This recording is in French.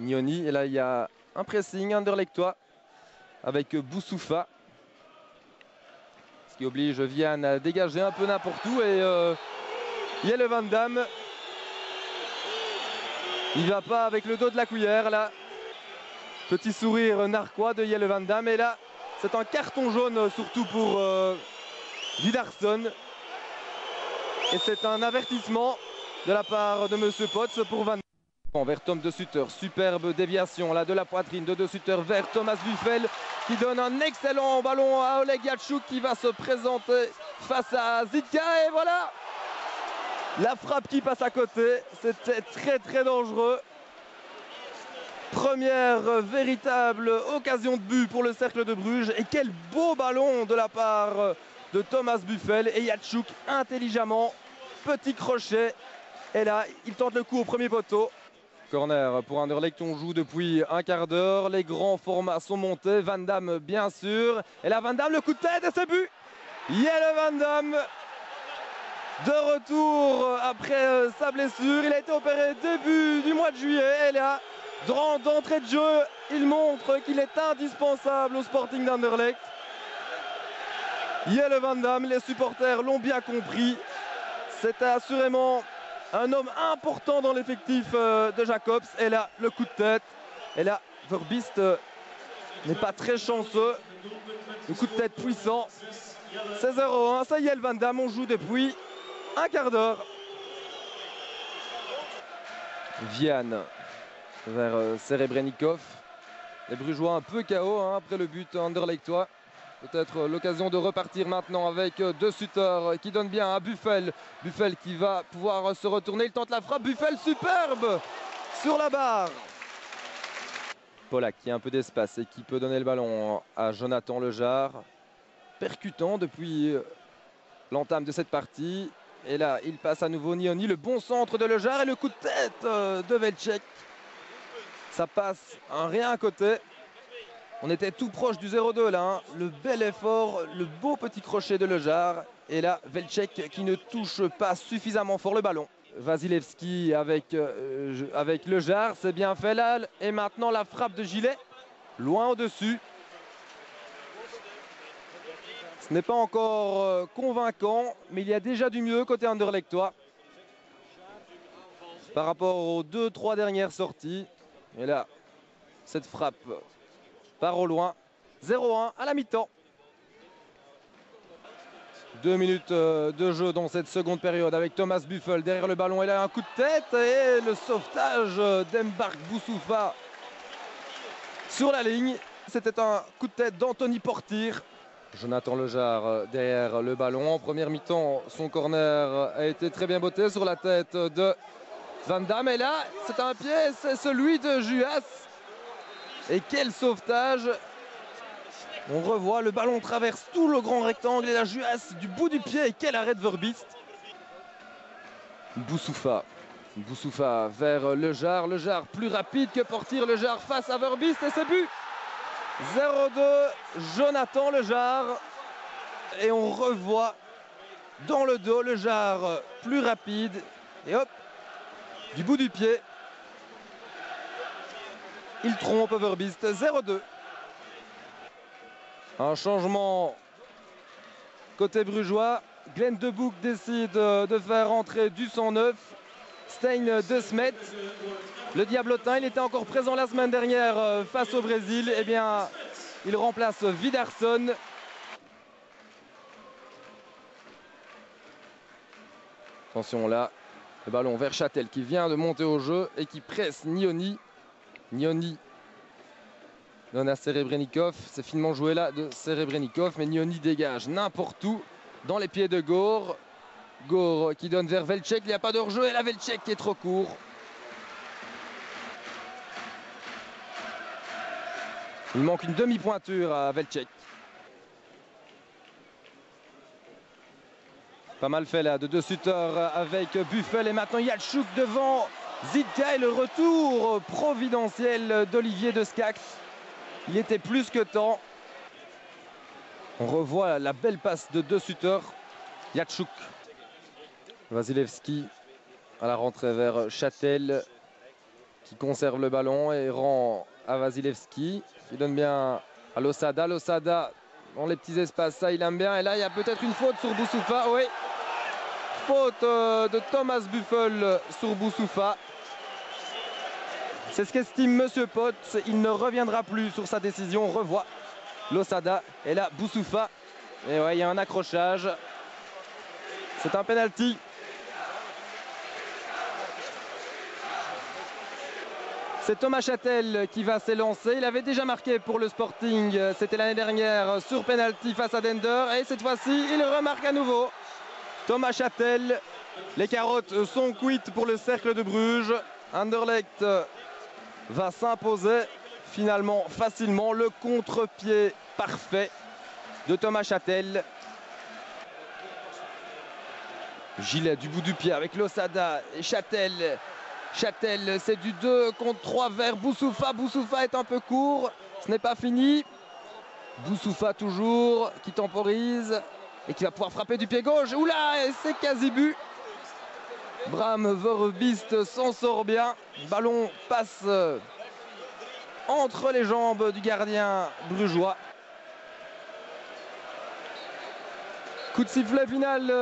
Nioni. Et là, il y a un pressing Anderlechtois avec Boussoufa. Ce qui oblige Vian à dégager un peu n'importe où. Et Jelle Van Damme, il va pas avec le dos de la cuillère là. Petit sourire narquois de Jelle Van Damme. Et là, c'est un carton jaune surtout pour Vidarsson. Et c'est un avertissement de la part de Monsieur Potts pour Van Damme. Vers Tom De Sutter, superbe déviation là de la poitrine de De Sutter vers Thomas Buffel qui donne un excellent ballon à Oleg Yatchouk qui va se présenter face à Zitka. Et voilà la frappe qui passe à côté. C'était très dangereux. Première véritable occasion de but pour le Cercle de Bruges. Et quel beau ballon de la part de Thomas Buffel. Et Yatchouk intelligemment, petit crochet. Et là, il tente le coup au premier poteau. Corner pour Anderlecht, on joue depuis un quart d'heure. Les grands formats sont montés. Van Damme, bien sûr. Et là, Van Damme, le coup de tête et c'est but. Jelle Van Damme, de retour après sa blessure. Il a été opéré début du mois de juillet. Et là, d'entrée de jeu, il montre qu'il est indispensable au Sporting d'Anderlecht. Jelle Van Damme, les supporters l'ont bien compris. C'était assurément un homme important dans l'effectif de Jacobs. Et là, le coup de tête. Et là, Verbist n'est pas très chanceux. Le coup de tête puissant. C'est 0-1. Ça y est, Van Damme, on joue depuis un quart d'heure. Vian vers Serebrennikov. Les Brugeois un peu KO après le but anderlechtois. Peut-être l'occasion de repartir maintenant avec De Sutter qui donne bien à Buffel. Buffel qui va pouvoir se retourner. Il tente la frappe. Buffel superbe sur la barre. Polak qui a un peu d'espace et qui peut donner le ballon à Jonathan Lejar. Percutant depuis l'entame de cette partie. Et là, il passe à nouveau Nioni. Le bon centre de Lejar et le coup de tête de Velček. Ça passe un rien à côté. On était tout proche du 0-2 là. Le bel effort, le beau petit crochet de Lejar. Et là, Velček qui ne touche pas suffisamment fort le ballon. Vasilevski avec Lejar, c'est bien fait là. Et maintenant la frappe de Gilet, loin au-dessus. Ce n'est pas encore convaincant, mais il y a déjà du mieux côté anderlechtois. Par rapport aux 2-3 dernières sorties. Et là, cette frappe part au loin. 0-1 à la mi-temps. 2 minutes de jeu dans cette seconde période avec Thomas Buffel derrière le ballon. Et là, un coup de tête et le sauvetage d'Embark Boussoufa sur la ligne. C'était un coup de tête d'Anthony Portir. Jonathan Lejar derrière le ballon. En première mi-temps, son corner a été très bien botté sur la tête de Van Damme. Et là, c'est un pied, c'est celui de Juas. Et quel sauvetage! On revoit le ballon traverse tout le grand rectangle et la Juas du bout du pied. Et quel arrêt de Verbist! Boussoufa. Boussoufa vers Lejar. Lejar plus rapide que Portir. Lejar face à Verbist et c'est but! 0-2, Jonathan Lejar. Et on revoit dans le dos Lejar plus rapide. Et hop, du bout du pied. Il trompe Verbist. 0-2. Un changement côté brugeois. Glenn De Boek décide de faire entrer du 109. Stein De Smet. Le Diablotin, il était encore présent la semaine dernière face au Brésil. Eh bien, il remplace Vidarsson. Attention là, le ballon vers Châtel qui vient de monter au jeu et qui presse Nioni. Nioni donne à Serebrennikov. C'est finement joué là de Serebrennikov, mais Nioni dégage n'importe où dans les pieds de Gore. Gore qui donne vers Velček. Il n'y a pas de hors-jeu et la Velček qui est trop court. Il manque une demi-pointure à Velček. Pas mal fait là de Sutter avec Buffel et maintenant Yatchouk devant Zitka et le retour providentiel d'Olivier de Scax. Il était plus que temps. On revoit la belle passe de Sutter. Yatchouk. Vasilevski à la rentrée vers Châtel qui conserve le ballon et rend à Vasilevski. Il donne bien à Losada. Losada dans les petits espaces, ça il aime bien. Et là, il y a peut-être une faute sur Boussoufa. Oui, faute de Thomas Buffel sur Boussoufa. C'est ce qu'estime Monsieur Potts. Il ne reviendra plus sur sa décision. On revoit Losada. Et là, Boussoufa. Et ouais, il y a un accrochage. C'est un penalty. C'est Thomas Châtel qui va s'élancer. Il avait déjà marqué pour le Sporting. C'était l'année dernière sur penalty face à Dender. Et cette fois-ci, il remarque à nouveau. Thomas Châtel. Les carottes sont cuites pour le Cercle de Bruges. Anderlecht va s'imposer finalement facilement. Le contre-pied parfait de Thomas Châtel. Gilet du bout du pied avec Losada et Châtel. Châtel, c'est du 2 contre 3 vers Boussoufa. Boussoufa est un peu court. Ce n'est pas fini. Boussoufa toujours qui temporise et qui va pouvoir frapper du pied gauche. Oula, c'est quasi but. Bram Verbist s'en sort bien. Le ballon passe entre les jambes du gardien brugeois. Coup de sifflet final.